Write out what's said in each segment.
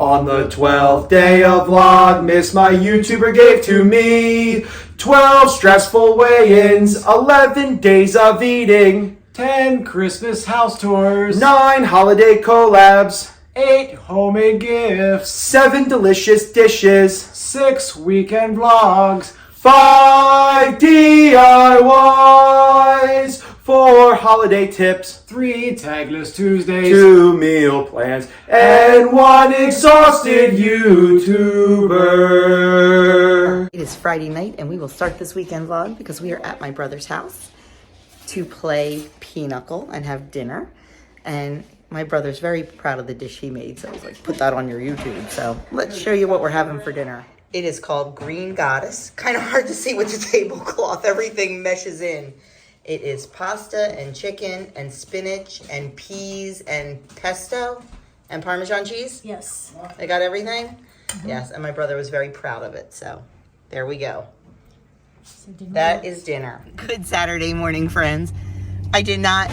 On the 12th day of Vlogmas, my YouTuber gave to me 12 stressful weigh-ins, 11 days of eating, 10 Christmas house tours, 9 holiday collabs, 8 homemade gifts, 7 delicious dishes, 6 weekend vlogs, 5 DIYs, 4 holiday tips, 3 tagless Tuesdays, 2 meal plans, and 1 exhausted YouTuber. It is Friday night and we will start this weekend vlog because we are at my brother's house to play pinochle and have dinner. And my brother's very proud of the dish he made, so I was like, put that on your YouTube. So let's show you what we're having for dinner. It is called Green Goddess. Kind of hard to see with the tablecloth. Everything meshes in. It is pasta and chicken and spinach and peas and pesto and Parmesan cheese. Yes. I got everything? Mm-hmm. Yes, and my brother was very proud of it, so there we go. So that is dinner. Good Saturday morning, friends. I did not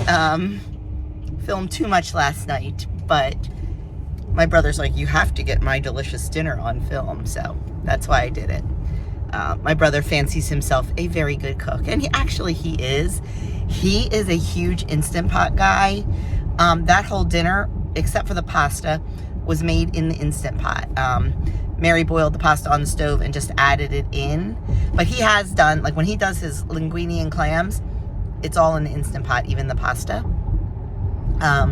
film too much last night, but my brother's like, you have to get my delicious dinner on film, so that's why I did it. My brother fancies himself a very good cook, and he is. He is a huge Instant Pot guy. That whole dinner, except for the pasta, was made in the Instant Pot. Mary boiled the pasta on the stove and just added it in. But he has done, like when he does his linguine and clams, it's all in the Instant Pot, even the pasta.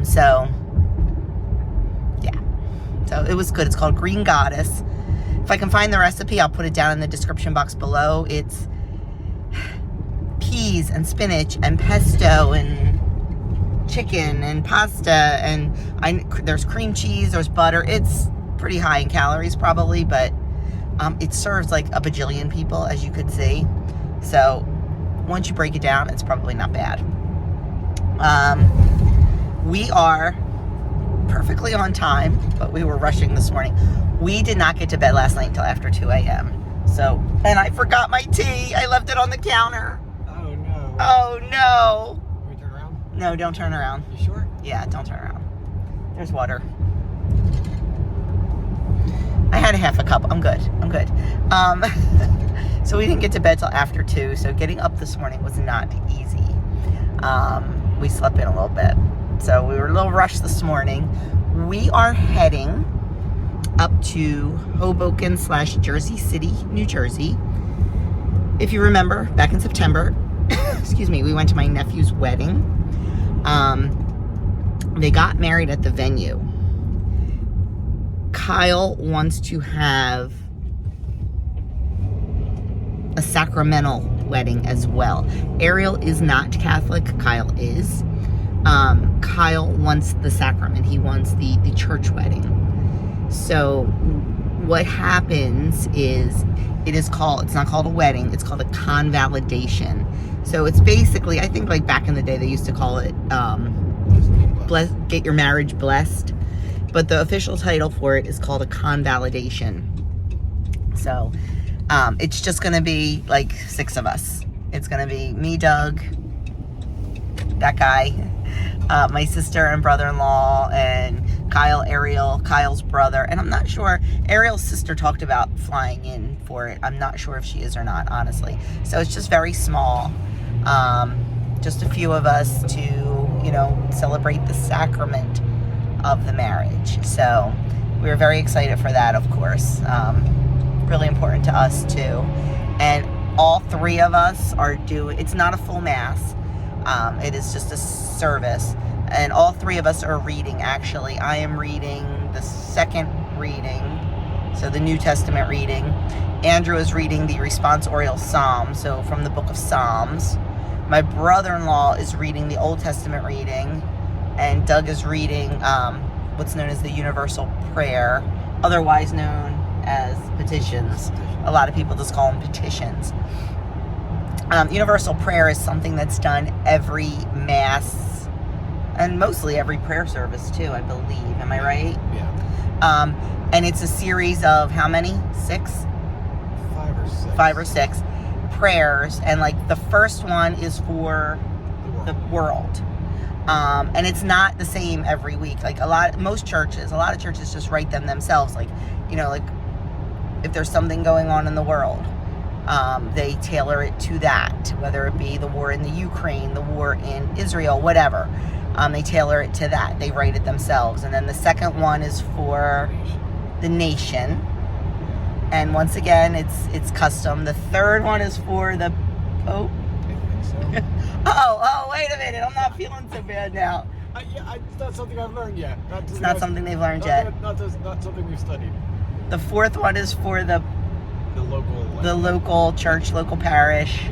So it was good. It's called Green Goddess. If I can find the recipe, I'll put it down in the description box below. It's peas and spinach and pesto and chicken and pasta, and there's cream cheese, there's butter. It's pretty high in calories probably, but it serves like a bajillion people, as you could see. So once you break it down, it's probably not bad. We are perfectly on time, but we were rushing this morning. We did not get to bed last night until after 2 a.m. So, and I forgot my tea. I left it on the counter. Oh no. Oh no. Can we turn around? No, don't turn around. You sure? Yeah, don't turn around. There's water. I had a half a cup. I'm good. So we didn't get to bed till after 2. So getting up this morning was not easy. We slept in a little bit. So we were a little rushed this morning. We are heading up to Hoboken/Jersey City, New Jersey. If you remember, back in September, excuse me, we went to my nephew's wedding. They got married at the venue. Kyle wants to have a sacramental wedding as well. Ariel is not Catholic, Kyle is. Kyle wants the sacrament. He wants the church wedding. So what happens is it's not called a wedding, it's called a convalidation. So it's basically, I think like back in the day they used to call it get your marriage blessed, but the official title for it is called a convalidation. So it's just gonna be like 6 of us. It's gonna be me, Doug, that guy, my sister and brother-in-law, and Kyle, Ariel, Kyle's brother. And I'm not sure, Ariel's sister talked about flying in for it. I'm not sure if she is or not, honestly. So it's just very small. Just a few of us to, celebrate the sacrament of the marriage. So we were very excited for that, of course. Really important to us too. And all 3 of us are doing, it's not a full mass. It is just a service. And all 3 of us are reading, actually. I am reading the second reading, so the New Testament reading. Andrew is reading the responsorial psalm, so from the book of Psalms. My brother-in-law is reading the Old Testament reading, and Doug is reading what's known as the universal prayer, otherwise known as petitions. A lot of people just call them petitions. Universal prayer is something that's done every mass and mostly every prayer service too, I believe. Am I right? Yeah. And it's a series of how many? 6? 5 or 6 prayers. And like the first one is for the world. And it's not the same every week. Like a lot of churches just write them themselves. Like, you know, like if there's something going on in the world, they tailor it to that, whether it be the war in the Ukraine, the war in Israel, whatever. They tailor it to that. They write it themselves. And then the second one is for the nation. And once again, it's custom. The third one is for the Pope. I think so. Oh, wait a minute. I'm not feeling so bad now. It's not something I've learned yet. It's not something they've learned yet. Not something we've studied. The fourth one is for the local church, local parish.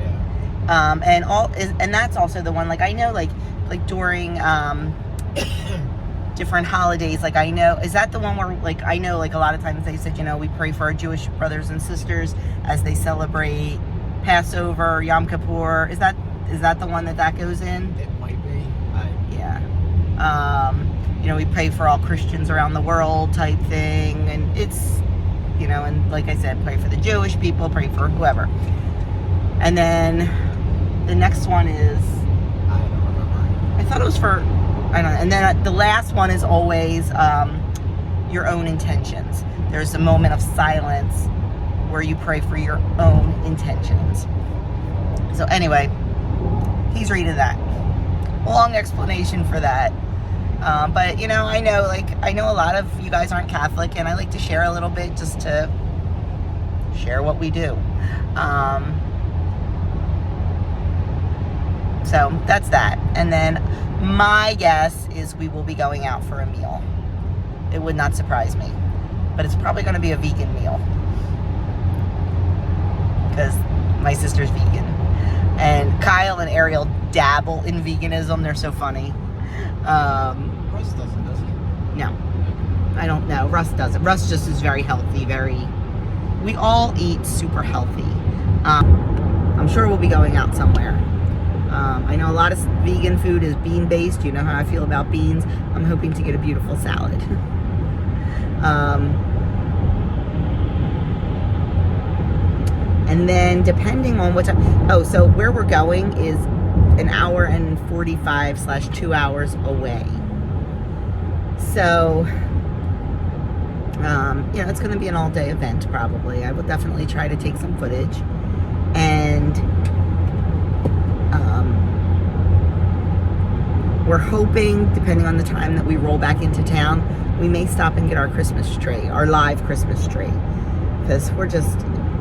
Yeah. And that's also the one, like I know, like during different holidays, like I know, is that the one where, like, I know, like a lot of times they said, you know, we pray for our Jewish brothers and sisters as they celebrate Passover, Yom Kippur. Is that the one that goes in? It might be. Yeah. You know, we pray for all Christians around the world type thing, and it's, you know, and like I said, pray for the Jewish people, pray for whoever. And then the next one is, I don't remember. I thought it was for, I don't know. And then the last one is always your own intentions. There's a moment of silence where you pray for your own intentions. So anyway, he's reading that. Long explanation for that. But, you know, I know a lot of you guys aren't Catholic, and I like to share a little bit just to share what we do. So that's that. And then my guess is we will be going out for a meal. It would not surprise me. But it's probably going to be a vegan meal. Because my sister's vegan. And Kyle and Ariel dabble in veganism. They're so funny. Russ doesn't, does he? No. I don't know. Russ doesn't. Russ just is very healthy. We all eat super healthy. I'm sure we'll be going out somewhere. I know a lot of vegan food is bean-based. You know how I feel about beans. I'm hoping to get a beautiful salad. And then depending on what time... so where we're going is an hour and 45/2 hours away. So, you know, it's going to be an all-day event probably. I will definitely try to take some footage. And we're hoping, depending on the time that we roll back into town, we may stop and get our Christmas tree, our live Christmas tree. Because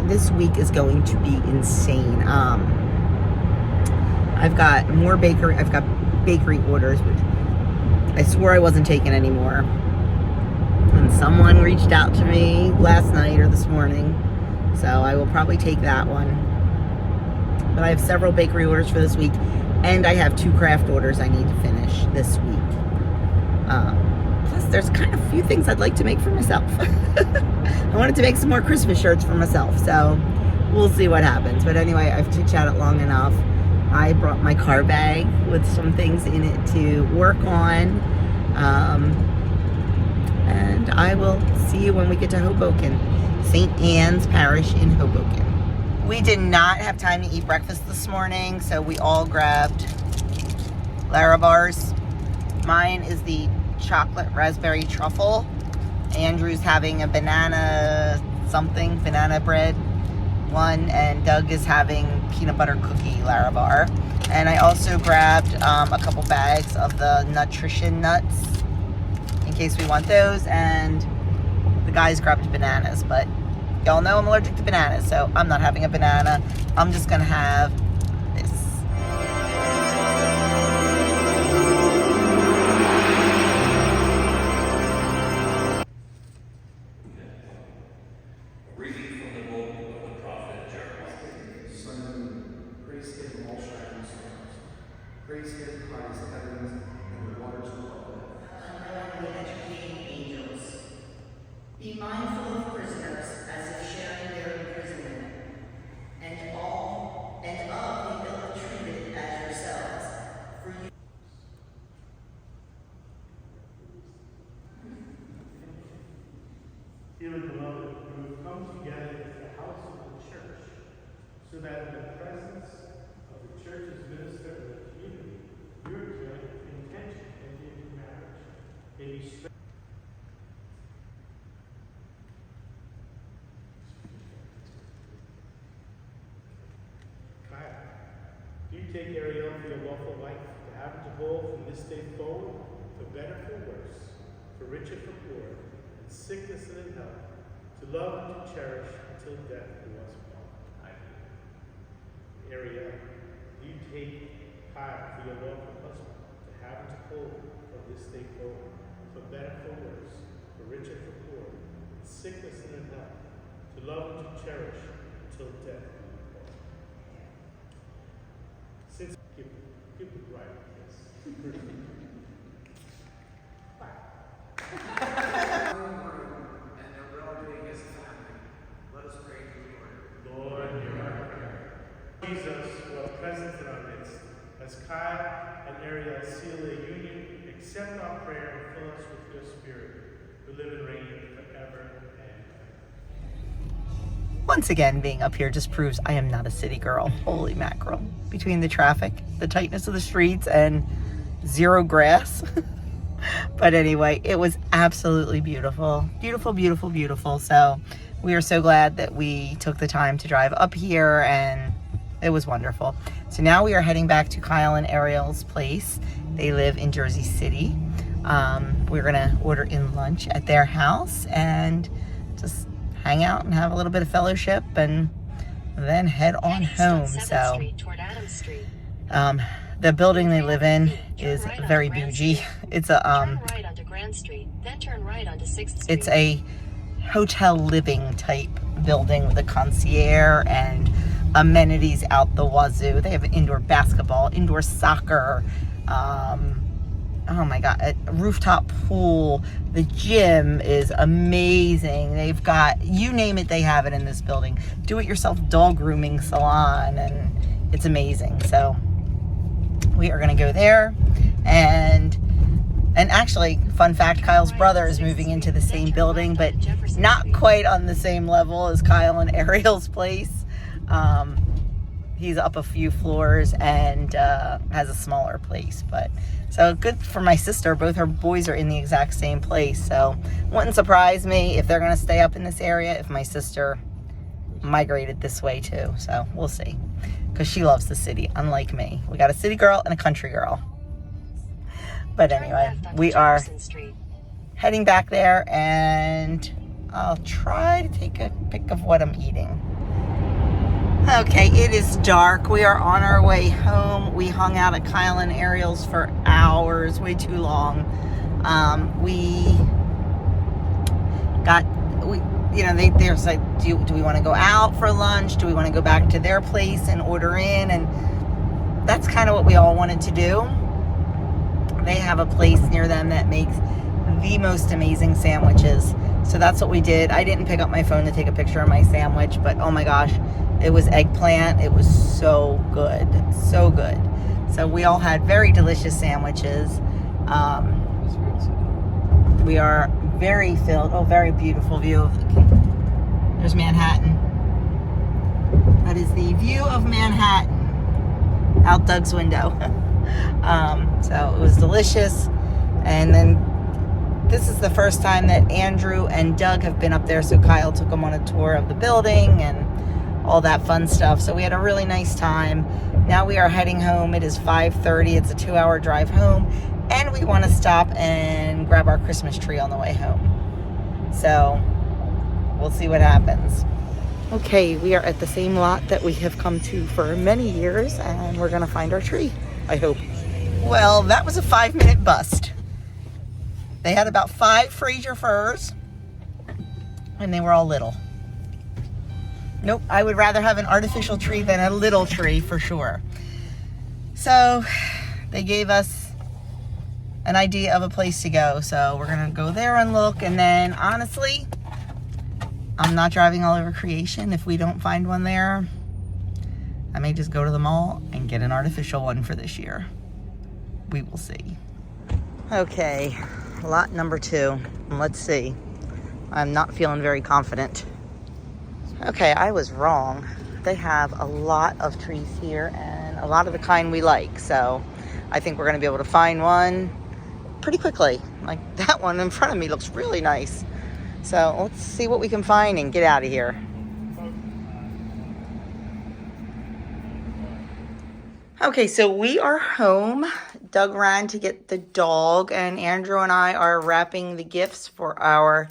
this week is going to be insane. I've got bakery orders, which I swore I wasn't taking anymore. And someone reached out to me last night or this morning. So I will probably take that one. But I have several bakery orders for this week. And I have 2 craft orders I need to finish this week. Plus, there's kind of a few things I'd like to make for myself. I wanted to make some more Christmas shirts for myself. So we'll see what happens. But anyway, I've chit-chatted long enough. I brought my car bag with some things in it to work on. And I will see you when we get to Hoboken. St. Anne's Parish in Hoboken. We did not have time to eat breakfast this morning, so we all grabbed Larabars. Mine is the chocolate raspberry truffle. Andrew's having a banana bread one, and Doug is having peanut butter cookie Larabar. And I also grabbed a couple bags of the nutrition nuts in case we want those, and the guys grabbed bananas, but y'all know I'm allergic to bananas, so I'm not having a banana. I'm just gonna have this. Reading from the book of the prophet Jeremiah. Son of moon, praise him, all shining stars. Praise him, high as the heavens, and the waters above them. Unknowingly entertaining angels. Be mindful of prisoners as if sharing their imprisonment, and of the ill-treated as yourselves. For you. Dearly beloved, we have come together as the house of the church, so that in the presence of the church's minister and the community, your good intentions may be strengthened. Kyle, do you take Ariel for your lawful wife, to have and to hold from this day forward, for better, for worse, for richer, for poorer, in sickness and in health, to love and to cherish until death do us part? I do. Ariel, do you take Kyle for your lawful husband, to have and to hold from this day forward, for better, for worse, for richer, for poorer, in sickness and in health, to love and to cherish until death do you part? Since give the bride a kiss. And their well-being as a family. Let us pray to the Lord. Lord, hear our prayer. Jesus, who are present in our midst, as Kyle and Ariel seal their union, accept our prayer and fill us with your spirit, who live and reign forever and ever. Once again, being up here just proves I am not a city girl. Holy mackerel. Between the traffic, the tightness of the streets, and zero grass. But anyway, it was absolutely beautiful. Beautiful, beautiful, beautiful. So we are so glad that we took the time to drive up here, and it was wonderful. So now we are heading back to Kyle and Ariel's place. They live in Jersey City. We're gonna order in lunch at their house and just hang out and have a little bit of fellowship and then head on home. So the building they live in is very bougie. It's a it's a hotel living type building with a concierge and amenities out the wazoo. They have indoor basketball, indoor soccer, oh my god, a rooftop pool. The gym is amazing. They've got, you name it, they have it in this building. Do-it-yourself dog grooming salon, and it's amazing. So we are gonna go there, and actually, fun fact, Kyle's brother is moving into the same building, but not quite on the same level as Kyle and Ariel's place. He's up a few floors and has a smaller place, but so good for my sister. Both her boys are in the exact same place, so wouldn't surprise me if they're gonna stay up in this area if my sister migrated this way too. So we'll see, because she loves the city, unlike me. We got a city girl and a country girl. But anyway, we are heading back there, and I'll try to take a pic of what I'm eating. Okay, it is dark. We are on our way home. We hung out at Kyle and Ariel's for hours, way too long. They're like, do we want to go out for lunch? Do we want to go back to their place and order in? And that's kind of what we all wanted to do. They have a place near them that makes the most amazing sandwiches. So that's what we did. I didn't pick up my phone to take a picture of my sandwich, but oh my gosh, it was eggplant. It was so good, so good. So we all had very delicious sandwiches. We are very filled. Oh, very beautiful view of there's Manhattan. That is the view of Manhattan out Doug's window. So it was delicious. And then this is the first time that Andrew and Doug have been up there, so Kyle took them on a tour of the building and all that fun stuff. So we had a really nice time. Now we are heading home. It is 5:30. It's a 2-hour drive home, and we want to stop and grab our Christmas tree on the way home. So we'll see what happens. Okay, we are at the same lot that we have come to for many years, and we're gonna find our tree, I hope. Well, that was a 5-minute bust. They had about 5 Fraser firs, and they were all little. Nope, I would rather have an artificial tree than a little tree for sure. So they gave us an idea of a place to go. So we're gonna go there and look, and then honestly, I'm not driving all over Creation if we don't find one there. I may just go to the mall and get an artificial one for this year. We will see. Okay, lot number 2. Let's see. I'm not feeling very confident. Okay, I was wrong. They have a lot of trees here, and a lot of the kind we like. So I think we're gonna be able to find one pretty quickly. Like that one in front of me looks really nice. So let's see what we can find and get out of here. Okay, so we are home. Doug ran to get the dog, and Andrew and I are wrapping the gifts for our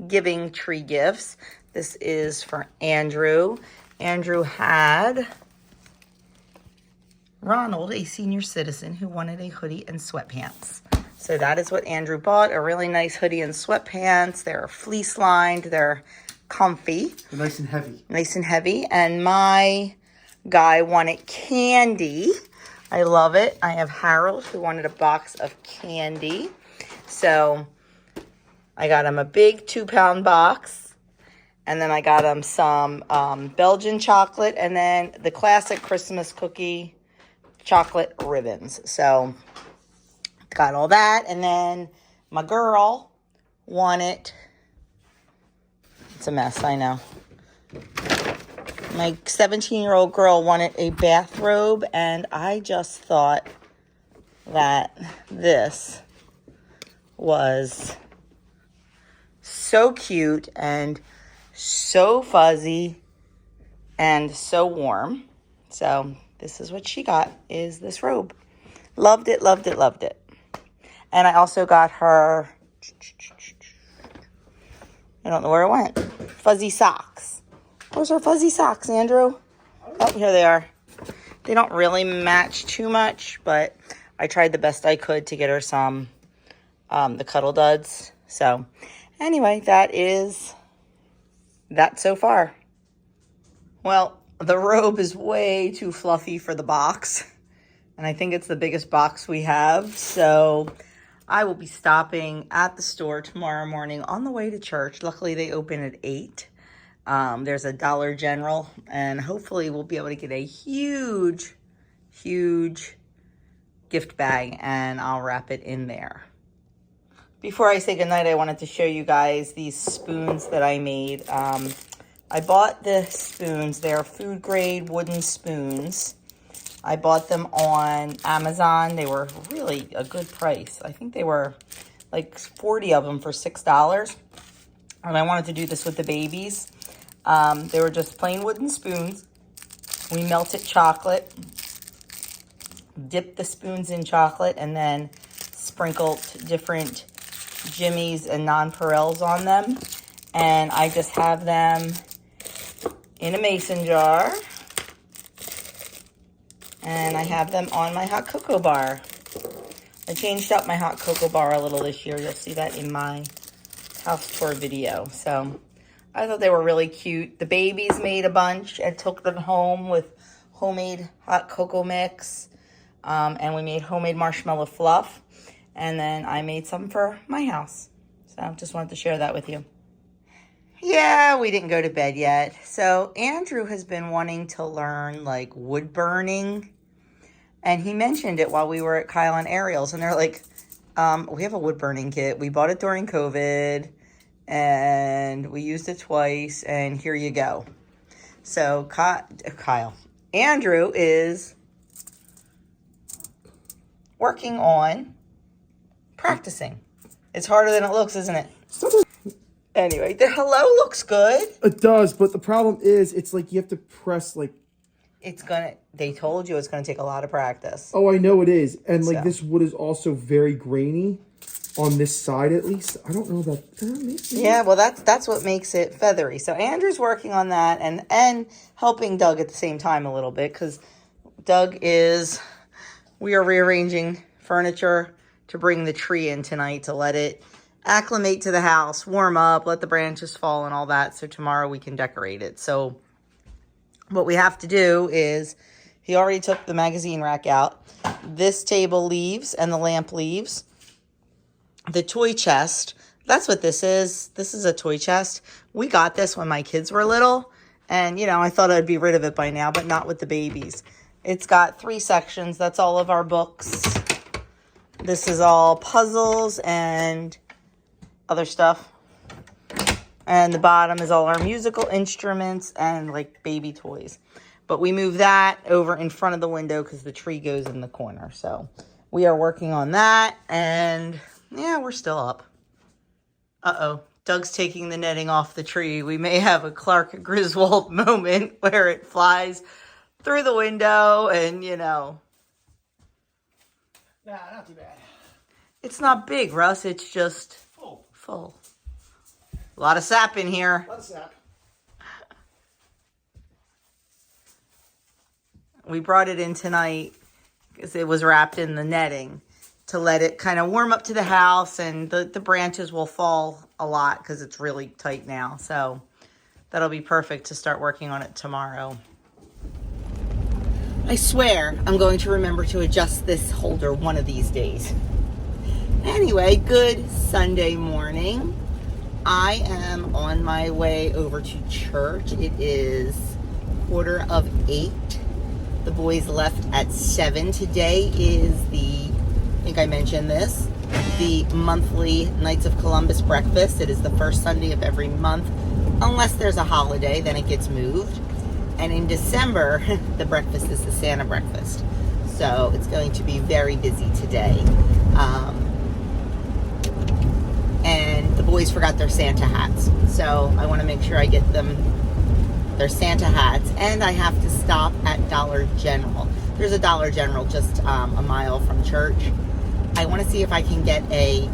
giving tree gifts. This is for Andrew. Andrew had Ronald, a senior citizen, who wanted a hoodie and sweatpants. So that is what Andrew bought, a really nice hoodie and sweatpants. They're fleece lined, they're comfy. They're nice and heavy. Nice and heavy. And my guy wanted candy. I love it. I have Harold who wanted a box of candy. So I got him a big 2-pound box. And then I got him some Belgian chocolate. And then the classic Christmas cookie chocolate ribbons. So got all that. And then my girl wanted, it's a mess, I know. My 17-year-old girl wanted a bathrobe, and I just thought that this was so cute and so fuzzy and so warm. So this is what she got, is this robe. Loved it, loved it, loved it. And I also got her, I don't know where it went, fuzzy socks. Where's our fuzzy socks, Andrew? Oh, here they are. They don't really match too much, but I tried the best I could to get her some, the Cuddle Duds. So anyway, that is that so far. Well, the robe is way too fluffy for the box, and I think it's the biggest box we have. So I will be stopping at the store tomorrow morning on the way to church. Luckily, they open at 8. There's a Dollar General, and hopefully we'll be able to get a huge, huge gift bag, and I'll wrap it in there. Before I say goodnight, I wanted to show you guys these spoons that I made. I bought the spoons. They're food grade wooden spoons. I bought them on Amazon. They were really a good price. I think they were like 40 of them for $6. And I wanted to do this with the babies. They were just plain wooden spoons. We melted chocolate, dipped the spoons in chocolate, and then sprinkled different jimmies and nonpareils on them. And I just have them in a mason jar. And I have them on my hot cocoa bar. I changed up my hot cocoa bar a little this year. You'll see that in my house tour video. So I thought they were really cute. The babies made a bunch and took them home with homemade hot cocoa mix. And we made homemade marshmallow fluff. And then I made some for my house. So just wanted to share that with you. Yeah, we didn't go to bed yet. So Andrew has been wanting to learn like wood burning. And he mentioned it while we were at Kyle and Ariel's. And they're like, we have a wood burning kit. We bought it during COVID. And we used it twice, and here you go. So Andrew is working on practicing. It's harder than it looks, isn't it? Anyway, the hello looks good. It does, but the problem is, it's like you have to press like. They told you it's gonna take a lot of practice. Oh, I know it is, and like So. this wood is also very grainy. On this side, at least. I don't know about that. Yeah, well, that's what makes it feathery. So Andrew's working on that and helping Doug at the same time a little bit, because we are rearranging furniture to bring the tree in tonight to let it acclimate to the house, warm up, let the branches fall and all that, so tomorrow we can decorate it. So what we have to do is, he already took the magazine rack out. This table leaves and the lamp leaves. The toy chest, that's what this is. This is a toy chest. We got this when my kids were little. And, I thought I'd be rid of it by now, but not with the babies. It's got 3 sections. That's all of our books. This is all puzzles and other stuff. And the bottom is all our musical instruments and, like, baby toys. But we move that over in front of the window because the tree goes in the corner. So we are working on that. And Yeah, we're still up. Uh-oh. Doug's taking the netting off the tree. We may have a Clark Griswold moment where it flies through the window and, you know. Nah, not too bad. It's not big, Russ. It's just full. A lot of sap in here. Let's sap. We brought it in tonight because it was wrapped in the netting to let it kind of warm up to the house, and the branches will fall a lot because it's really tight now. So that'll be perfect to start working on it tomorrow. I swear I'm going to remember to adjust this holder one of these days. Anyway, good Sunday morning. I am on my way over to church. It is 7:45. The boys left at 7. Today is I think I mentioned this, the monthly Knights of Columbus breakfast. It is the first Sunday of every month. Unless there's a holiday, then it gets moved. And in December, the breakfast is the Santa breakfast. So it's going to be very busy today. And the boys forgot their Santa hats. So I want to make sure I get them their Santa hats. And I have to stop at Dollar General. There's a Dollar General just a mile from church. I want to see if I can get a,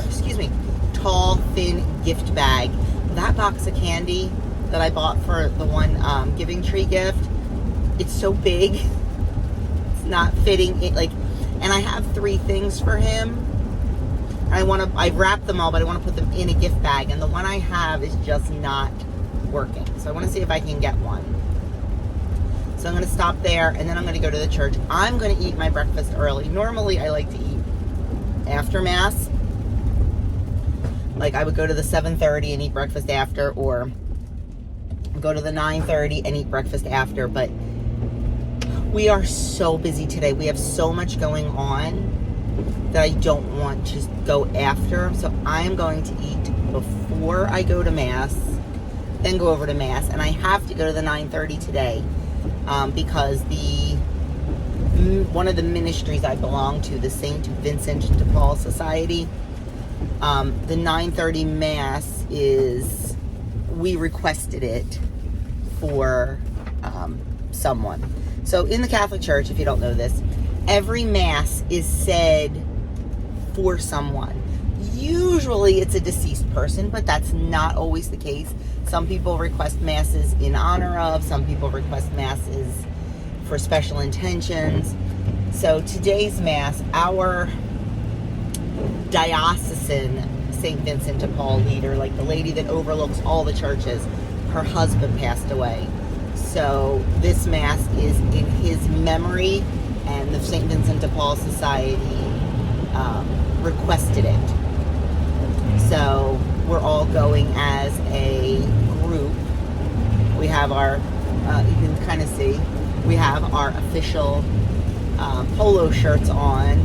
excuse me, tall, thin gift bag. That box of candy that I bought for the one Giving Tree gift, it's so big. It's not fitting it, like, and I have 3 things for him. I've wrapped them all, but I want to put them in a gift bag, and the one I have is just not working. So I want to see if I can get one. So I'm going to stop there, and then I'm going to go to the church. I'm going to eat my breakfast early. Normally, I like to eat after Mass. Like, I would go to the 7:30 and eat breakfast after, or go to the 9:30 and eat breakfast after. But we are so busy today. We have so much going on that I don't want to go after. So I'm going to eat before I go to Mass, then go over to Mass. And I have to go to the 9:30 today. Because one of the ministries I belong to, the St. Vincent de Paul Society, the 9:30 Mass is, we requested it for someone. So in the Catholic Church, if you don't know this, every Mass is said for someone. Usually it's a deceased person, but that's not always the case. Some people request Masses in honor of, some people request Masses for special intentions. So today's Mass, our diocesan St. Vincent de Paul leader, like the lady that overlooks all the churches, her husband passed away. So this Mass is in his memory, and the St. Vincent de Paul Society requested it. So we're all going as a group. We have our, you can kind of see, we have our official polo shirts on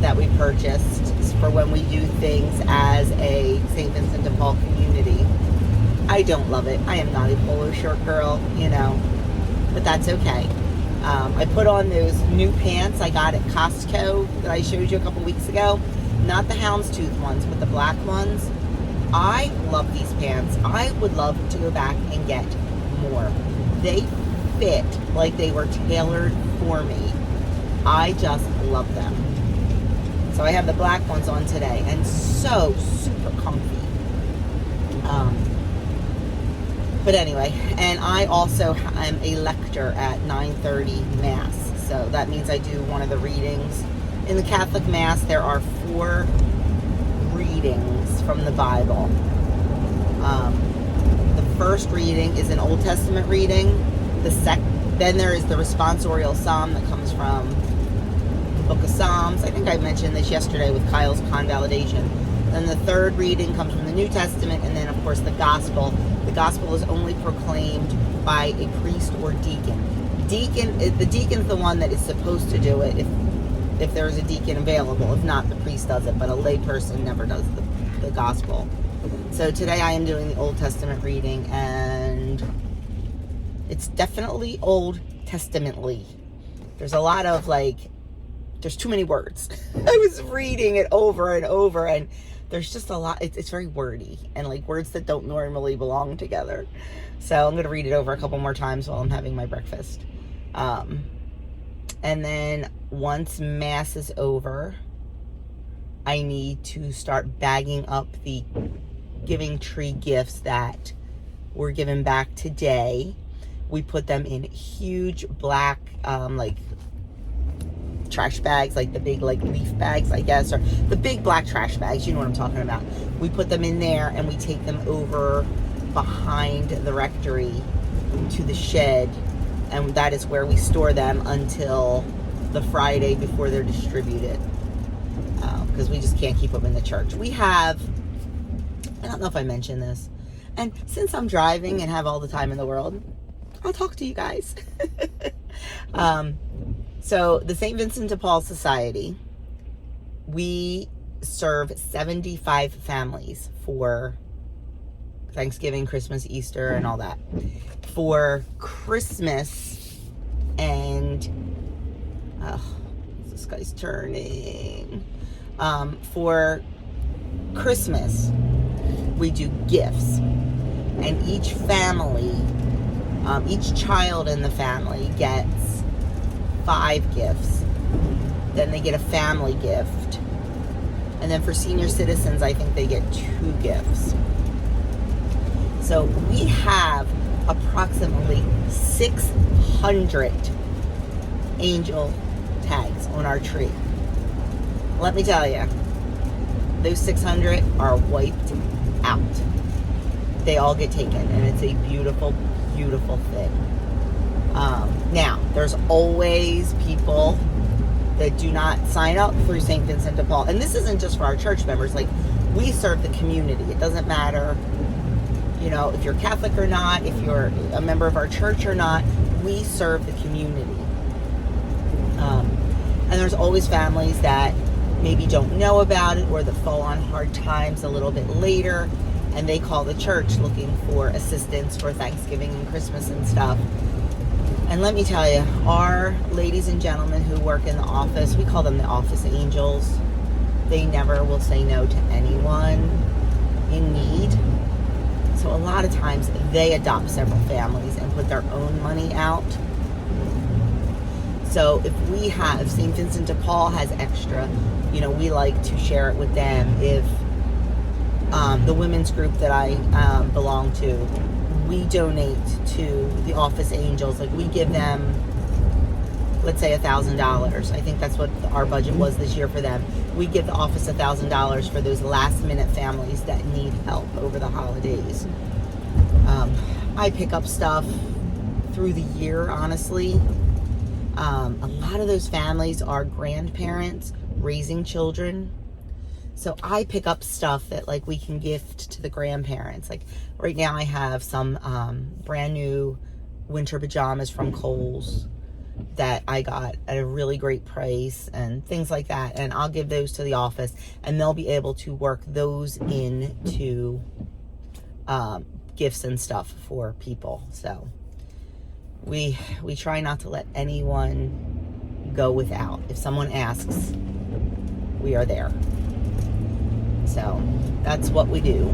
that we purchased for when we do things as a St. Vincent de Paul community. I don't love it. I am not a polo shirt girl, you know, but that's okay. I put on those new pants I got at Costco that I showed you a couple weeks ago. Not the houndstooth ones, but the black ones. I love these pants. I would love to go back and get more. They fit like they were tailored for me. I just love them. So I have the black ones on today, and so super comfy. But anyway, and I also am a lector at 9:30 Mass. So that means I do one of the readings. In the Catholic Mass, there are 4 readings from the Bible. The first reading is an Old Testament reading. Then there is the responsorial psalm that comes from the book of Psalms. I think I mentioned this yesterday with Kyle's convalidation. Then the third reading comes from the New Testament, and then of course the Gospel. The Gospel is only proclaimed by a priest or deacon. The deacon's the one that is supposed to do it if there is a deacon available. If not, the priest does it, but a lay person never does the Gospel. So today I am doing the Old Testament reading, and it's definitely Old Testamently. There's a lot of like there's too many words. I was reading it over and over, and there's just a lot. It's very wordy, and like words that don't normally belong together. So I'm going to read it over a couple more times while I'm having my breakfast. And then once Mass is over, I need to start bagging up the giving tree gifts that were given back today. We put them in huge black, like trash bags, like the big like leaf bags, I guess, or the big black trash bags. You know what I'm talking about. We put them in there and we take them over behind the rectory to the shed, and that is where we store them until the Friday before they're distributed, because we just can't keep them in the church. We have, I don't know if I mentioned this, and since I'm driving and have all the time in the world, I'll talk to you guys. So the St. Vincent de Paul Society, we serve 75 families for Thanksgiving, Christmas, Easter, and all that. For Christmas and, this guy's turning. For Christmas, we do gifts, and each family, each child in the family gets 5 gifts. Then they get a family gift, and then for senior citizens, I think they get 2 gifts. So we have approximately 600 angel tags on our tree. Let me tell you, those 600 are wiped out. They all get taken, and it's a beautiful, beautiful thing. Now, there's always people that do not sign up through St. Vincent de Paul. And this isn't just for our church members. Like, we serve the community. It doesn't matter, you know, if you're Catholic or not, if you're a member of our church or not, we serve the community. And there's always families that maybe don't know about it, or that fall on hard times a little bit later, and they call the church looking for assistance for Thanksgiving and Christmas and stuff. And let me tell you, our ladies and gentlemen who work in the office, we call them the office angels. They never will say no to anyone in need. So a lot of times they adopt several families and put their own money out. So if we have, St. Vincent de Paul has extra, you know, we like to share it with them. If the women's group that I belong to, we donate to the office angels. Like, we give them, let's say $1,000. I think that's what our budget was this year for them. We give the office $1,000 for those last minute families that need help over the holidays. I pick up stuff through the year, honestly. A lot of those families are grandparents raising children. So I pick up stuff that, like, we can gift to the grandparents. Like, right now I have some brand new winter pajamas from Kohl's that I got at a really great price and things like that. And I'll give those to the office, and they'll be able to work those into gifts and stuff for people. So we try not to let anyone go without. If someone asks, we are there. So that's what we do.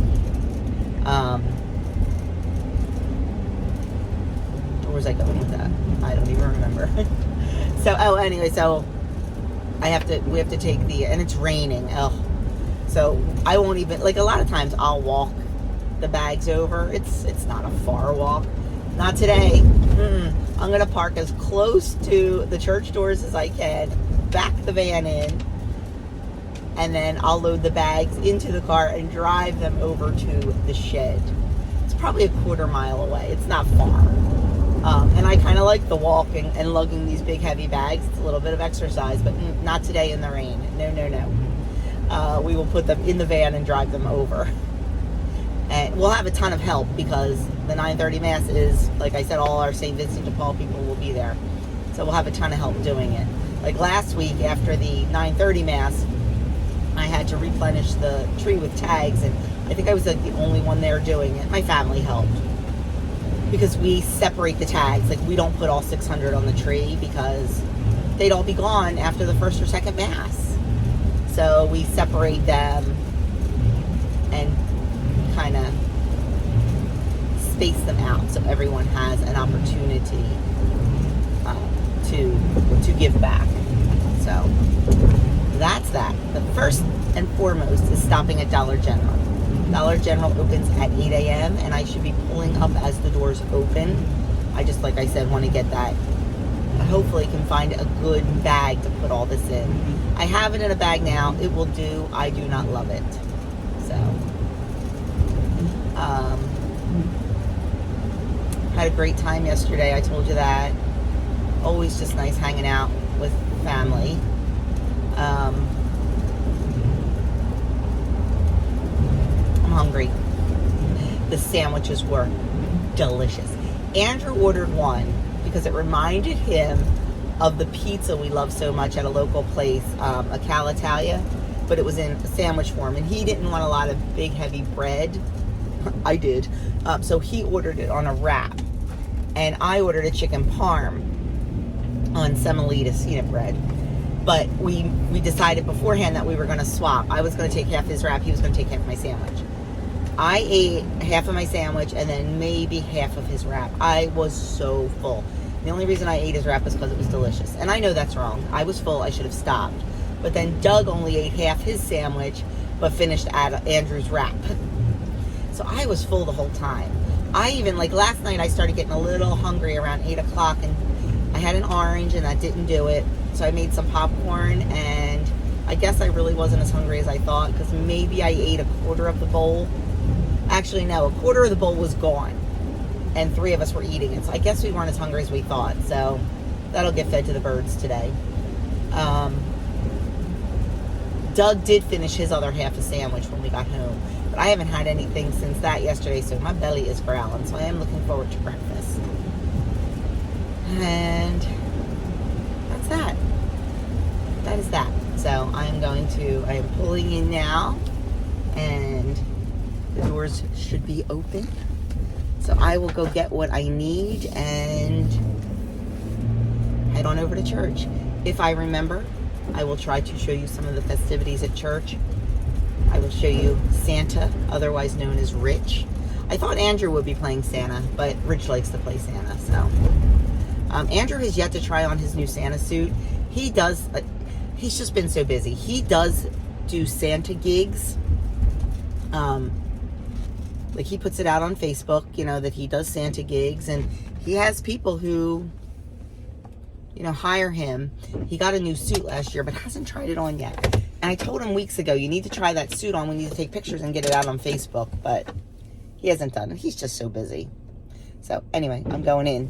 Where was I going with that? I don't even remember. So, anyway, so we have to take and it's raining. So I won't even, like, a lot of times I'll walk the bags over. It's not a far walk. Not today. I'm going to park as close to the church doors as I can, back the van in, and then I'll load the bags into the car and drive them over to the shed. It's probably a quarter mile away. It's not far. And I kind of like the walking and lugging these big heavy bags. It's a little bit of exercise, but not today in the rain. No. We will put them in the van and drive them over. And we'll have a ton of help because the 9:30 Mass is, like I said, all our St. Vincent de Paul people will be there. So we'll have a ton of help doing it. Like last week after the 9:30 Mass, I had to replenish the tree with tags, and I think I was like the only one there doing it. My family helped because we separate the tags. Like, we don't put all 600 on the tree because they'd all be gone after the first or second Mass. So we separate them and kind of space them out so everyone has an opportunity to give back. So that's that. The first and foremost is stopping at Dollar General. Dollar General opens at 8 a.m. and I should be pulling up as the doors open. I just, like I said, want to get that. I hopefully can find a good bag to put all this in. I have it in a bag now. It will do. I do not love it. So, had a great time yesterday. I told you that. Always just nice hanging out with family. I'm hungry. The sandwiches were delicious. Andrew ordered one because it reminded him of the pizza we love so much at a local place, a Cal Italia, but it was in sandwich form, and he didn't want a lot of big heavy bread. I did. So he ordered it on a wrap, and I ordered a chicken parm on semolina bread. But we decided beforehand that we were going to swap. I was going to take half his wrap, he was going to take half my sandwich. I ate half of my sandwich and then maybe half of his wrap. I was so full. The only reason I ate his wrap was because it was delicious. And I know that's wrong. I was full. I should have stopped. But then Doug only ate half his sandwich, but finished at Andrew's wrap. So I was full the whole time. I even, like last night, I started getting a little hungry around 8 o'clock, and I had an orange, and that didn't do it. So I made some popcorn, and I guess I really wasn't as hungry as I thought, because maybe I ate a quarter of the bowl. Actually, no, a quarter of the bowl was gone, and 3 of us were eating it. So I guess we weren't as hungry as we thought. So that'll get fed to the birds today. Doug did finish his other half a sandwich when we got home, but I haven't had anything since that yesterday, so my belly is growling. So I am looking forward to breakfast. And that's that. That is that. So I am pulling in now, and the doors should be open. So I will go get what I need and head on over to church. If I remember, I will try to show you some of the festivities at church. I will show you Santa, otherwise known as Rich. I thought Andrew would be playing Santa, but Rich likes to play Santa. So Andrew has yet to try on his new Santa suit. He does. He's just been so busy. He does do Santa gigs. Like he puts it out on Facebook, that he does Santa gigs, and he has people who, hire him. He got a new suit last year, but hasn't tried it on yet. And I told him weeks ago, you need to try that suit on. We need to take pictures and get it out on Facebook, but he hasn't done it. He's just so busy. So anyway, I'm going in.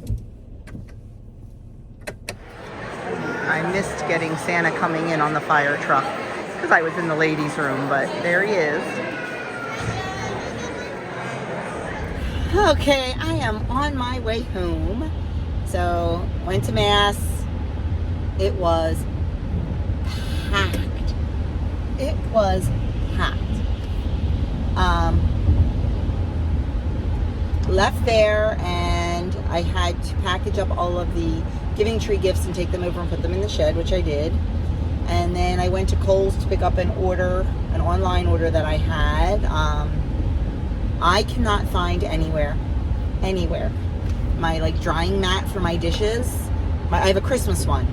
I missed getting Santa coming in on the fire truck because I was in the ladies' room, but there he is. Okay, I am on my way home. So, went to Mass. It was packed. It was packed. Left there, and I had to package up all of the Giving Tree gifts and take them over and put them in the shed, which I did. And then I went to Kohl's to pick up an online order that I had. I cannot find anywhere, my drying mat for my dishes. I have a Christmas one.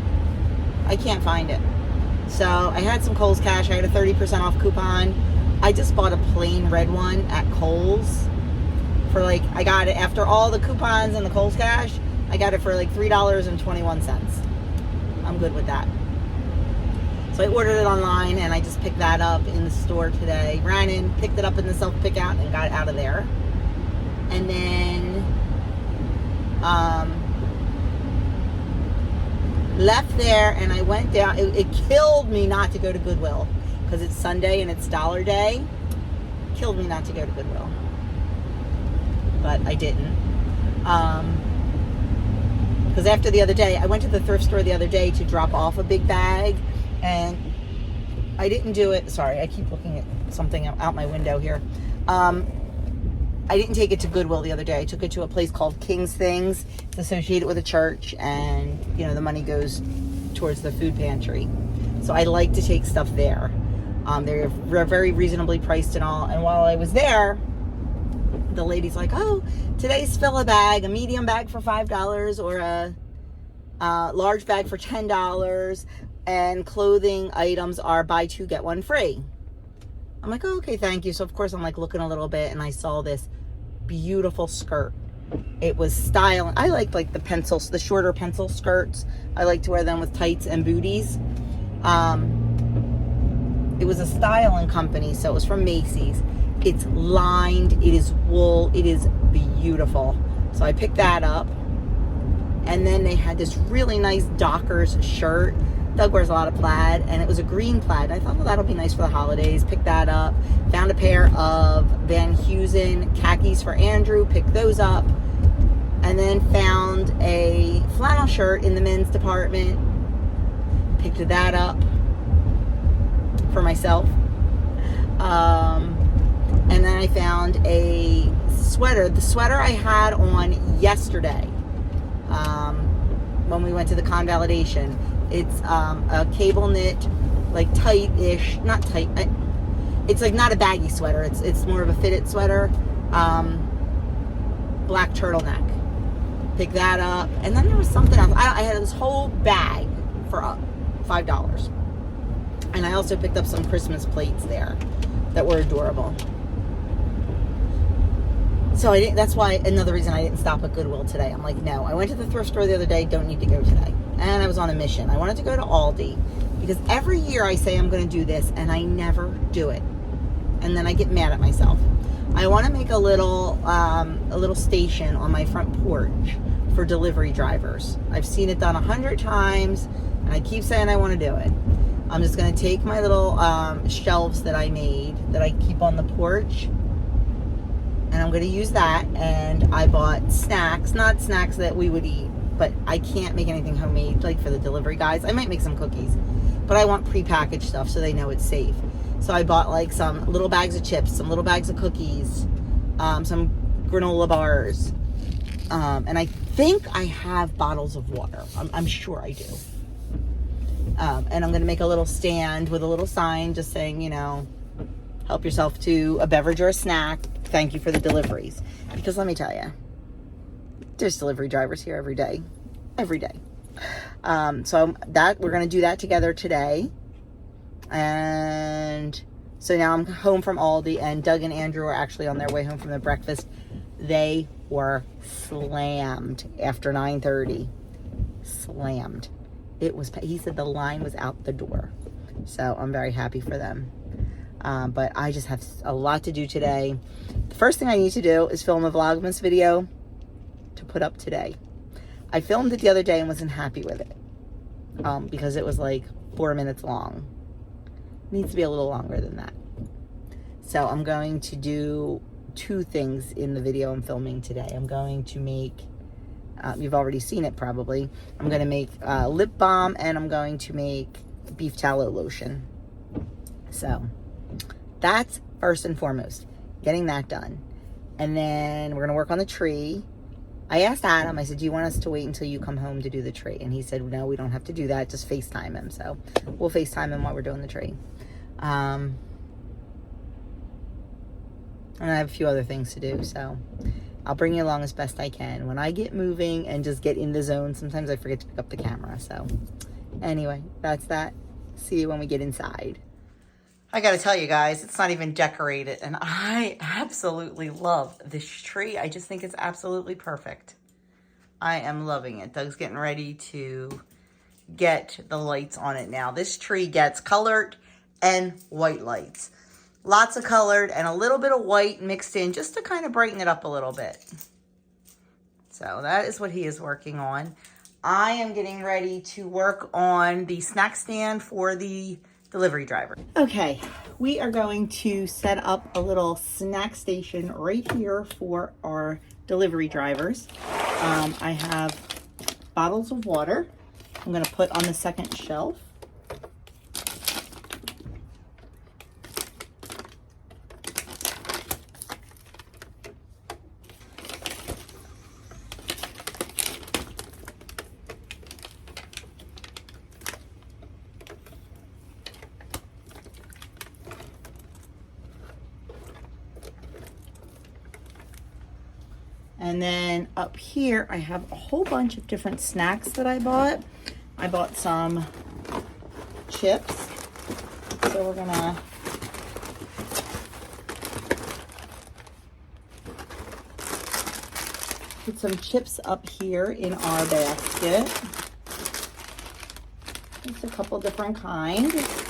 I can't find it. So I had some Kohl's cash. I had a 30% off coupon. I just bought a plain red one at Kohl's for I got it after all the coupons and the Kohl's cash. I got it for $3.21. I'm good with that. So I ordered it online, and I just picked that up in the store today. Ran in, picked it up in the self-pickout, and got it out of there. And then left there, and I went down. It killed me not to go to Goodwill because it's Sunday and it's Dollar Day. Killed me not to go to Goodwill. But I didn't. Because after the other day, I went to the thrift store the other day to drop off a big bag, and I didn't do it. Sorry, I keep looking at something out my window here. I didn't take it to Goodwill the other day. I took it to a place called King's Things. It's associated with a church, and the money goes towards the food pantry. So I like to take stuff there. They're very reasonably priced and all. And while I was there, the lady's like, oh, today's fill a bag, a medium bag for $5 or a large bag for $10. And clothing items are buy two, get one free. I'm like, oh, okay, thank you. So of course I'm like looking a little bit and I saw this beautiful skirt. It was style. I like the pencils, the shorter pencil skirts. I like to wear them with tights and booties. It was a styling company, so it was from Macy's. It's lined, it is wool, it is beautiful. So I picked that up. And then they had this really nice Dockers shirt. Doug wears a lot of plaid, and it was a green plaid. I thought, well, that'll be nice for the holidays. Picked that up. Found a pair of Van Heusen khakis for Andrew. Picked those up. And then found a flannel shirt in the men's department. Picked that up for myself. And then I found a sweater. The sweater I had on yesterday when we went to the convalidation. It's a cable knit, like tight-ish, not tight. It's like not a baggy sweater. It's more of a fitted sweater. Black turtleneck. Pick that up. And then there was something else. I had this whole bag for $5. And I also picked up some Christmas plates there that were adorable. So that's why another reason I didn't stop at Goodwill today. I'm like, no, I went to the thrift store the other day, don't need to go today. And I was on a mission. I wanted to go to Aldi because every year I say I'm going to do this and I never do it. And then I get mad at myself. I want to make a little station on my front porch for delivery drivers. I've seen it done 100 times and I keep saying I want to do it. I'm just going to take my little shelves that I made that I keep on the porch, and I'm going to use that. And I bought snacks, not snacks that we would eat, but I can't make anything homemade like for the delivery guys. I might make some cookies, but I want prepackaged stuff so they know it's safe. So I bought like some little bags of chips, some little bags of cookies, some granola bars, and I think I have bottles of water. I'm sure I do. And I'm going to make a little stand with a little sign just saying, you know, help yourself to a beverage or a snack. Thank you for the deliveries. Because let me tell you, there's delivery drivers here every day. Every day. So we're going to do that together today. And so now I'm home from Aldi, and Doug and Andrew are actually on their way home from their breakfast. They were slammed after 9:30. Slammed. He said the line was out the door. So I'm very happy for them. But I just have a lot to do today. The first thing I need to do is film a Vlogmas video to put up today. I filmed it the other day and wasn't happy with it. Because it was like 4 minutes long. It needs to be a little longer than that. So I'm going to do 2 things in the video I'm filming today. I'm going to make... you've already seen it probably. I'm going to make lip balm, and I'm going to make beef tallow lotion. So that's first and foremost, getting that done. And then we're going to work on the tree. I asked Adam, I said, do you want us to wait until you come home to do the tree? And he said, no, we don't have to do that. Just FaceTime him. So we'll FaceTime him while we're doing the tree. And I have a few other things to do. So I'll bring you along as best I can. When I get moving and just get in the zone, sometimes I forget to pick up the camera. So anyway, that's that. See you when we get inside. I gotta tell you guys, it's not even decorated, and I absolutely love this tree. I just think it's absolutely perfect. I am loving it. Doug's getting ready to get the lights on it now. This tree gets colored and white lights. Lots of colored and a little bit of white mixed in just to kind of brighten it up a little bit. So that is what he is working on. I am getting ready to work on the snack stand for the delivery driver. Okay, we are going to set up a little snack station right here for our delivery drivers. I have bottles of water I'm going to put on the second shelf. And then up here, I have a whole bunch of different snacks that I bought. I bought some chips. So we're gonna put some chips up here in our basket. Just a couple different kinds.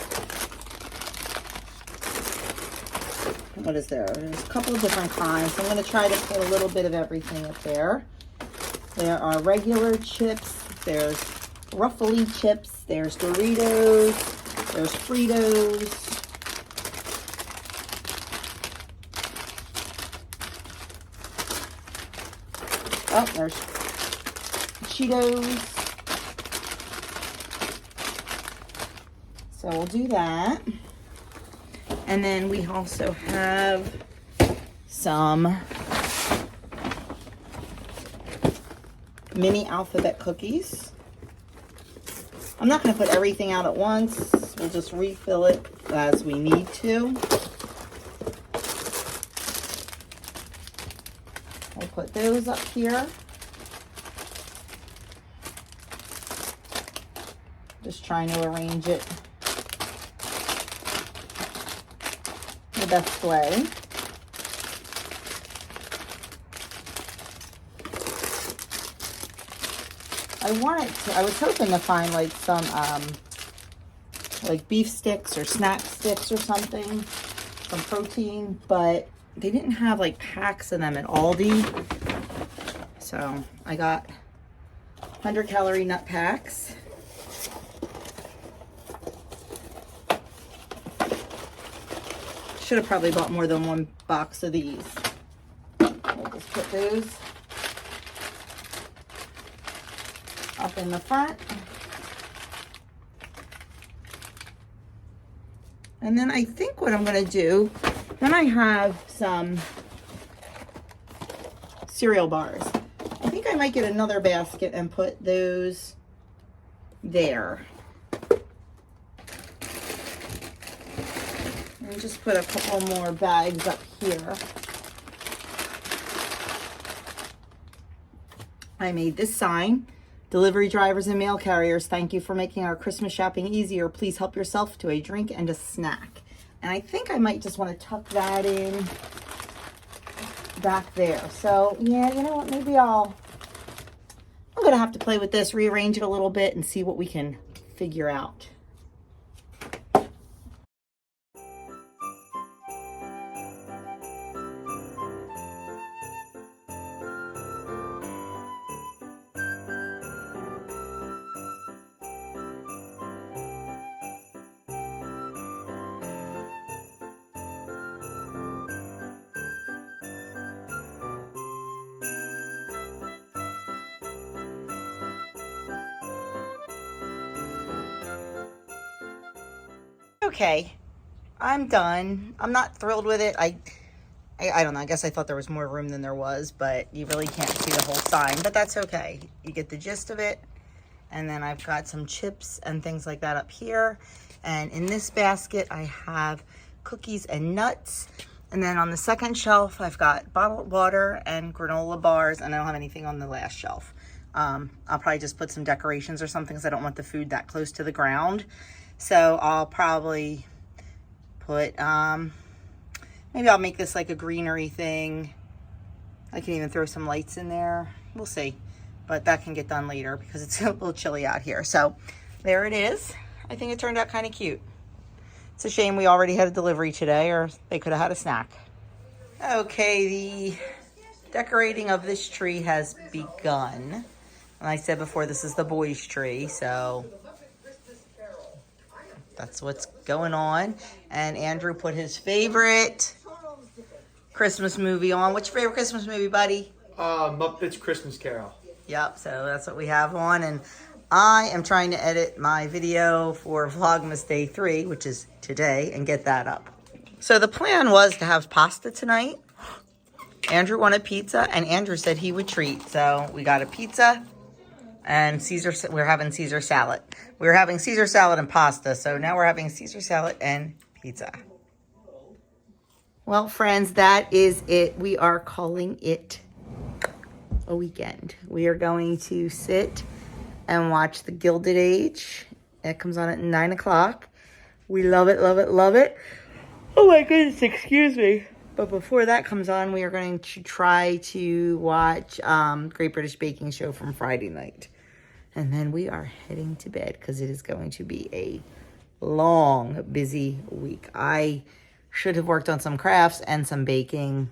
What is there? There's a couple of different kinds. So I'm going to try to put a little bit of everything up there. There are regular chips. There's Ruffly chips. There's Doritos. There's Fritos. Oh, there's Cheetos. So we'll do that. And then we also have some mini alphabet cookies. I'm not going to put everything out at once. We'll just refill it as we need to. We'll put those up here. Just trying to arrange it the best way. I was hoping to find like some like beef sticks or snack sticks or something, some protein, but they didn't have like packs of them at Aldi. So I got 100-calorie nut packs. Should have probably bought more than one box of these. We'll just put those up in the front. And then I think what I'm going to do, then I have some cereal bars. I think I might get another basket and put those there. And just put a couple more bags up here. I made this sign. Delivery drivers and mail carriers, thank you for making our Christmas shopping easier. Please help yourself to a drink and a snack. And I think I might just want to tuck that in back there. So yeah, you know what, maybe I'm gonna have to play with this, rearrange it a little bit and see what we can figure out. Okay, I'm done. I'm not thrilled with it. I don't know. I guess I thought there was more room than there was, but you really can't see the whole sign, but that's okay. You get the gist of it. And then I've got some chips and things like that up here. And in this basket, I have cookies and nuts. And then on the second shelf, I've got bottled water and granola bars, and I don't have anything on the last shelf. I'll probably just put some decorations or something because I don't want the food that close to the ground. So I'll probably put, maybe I'll make this like a greenery thing. I can even throw some lights in there. We'll see. But that can get done later because it's a little chilly out here. So there it is. I think it turned out kind of cute. It's a shame we already had a delivery today, or they could have had a snack. Okay, the decorating of this tree has begun. And I said before, this is the boys' tree, so that's what's going on. And Andrew put his favorite Christmas movie on. What's your favorite Christmas movie, buddy? Muppets Christmas Carol. Yep, so that's what we have on. And I am trying to edit my video for Vlogmas Day 3, which is today, and get that up. So the plan was to have pasta tonight. Andrew wanted pizza, and Andrew said he would treat. So we got a pizza and we're having Caesar salad. We were having Caesar salad and pasta, so now we're having Caesar salad and pizza. Well, friends, that is it. We are calling it a weekend. We are going to sit and watch The Gilded Age. It comes on at 9 o'clock. We love it, love it, love it. Oh my goodness, excuse me. But before that comes on, we are going to try to watch Great British Baking Show from Friday night. And then we are heading to bed because it is going to be a long, busy week. I should have worked on some crafts and some baking,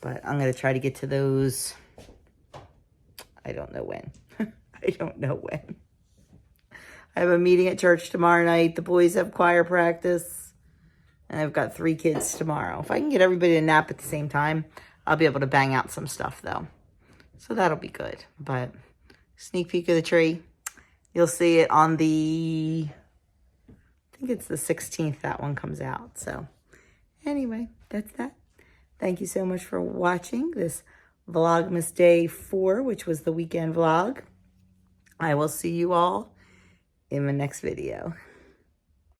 but I'm going to try to get to those. I don't know when. I don't know when. I have a meeting at church tomorrow night. The boys have choir practice. And I've got 3 kids tomorrow. If I can get everybody to nap at the same time, I'll be able to bang out some stuff, though. So that'll be good. But sneak peek of the tree. You'll see it on the, I think it's the 16th that one comes out. So anyway, that's that. Thank you so much for watching this Vlogmas Day 4, which was the weekend vlog. I will see you all in my next video.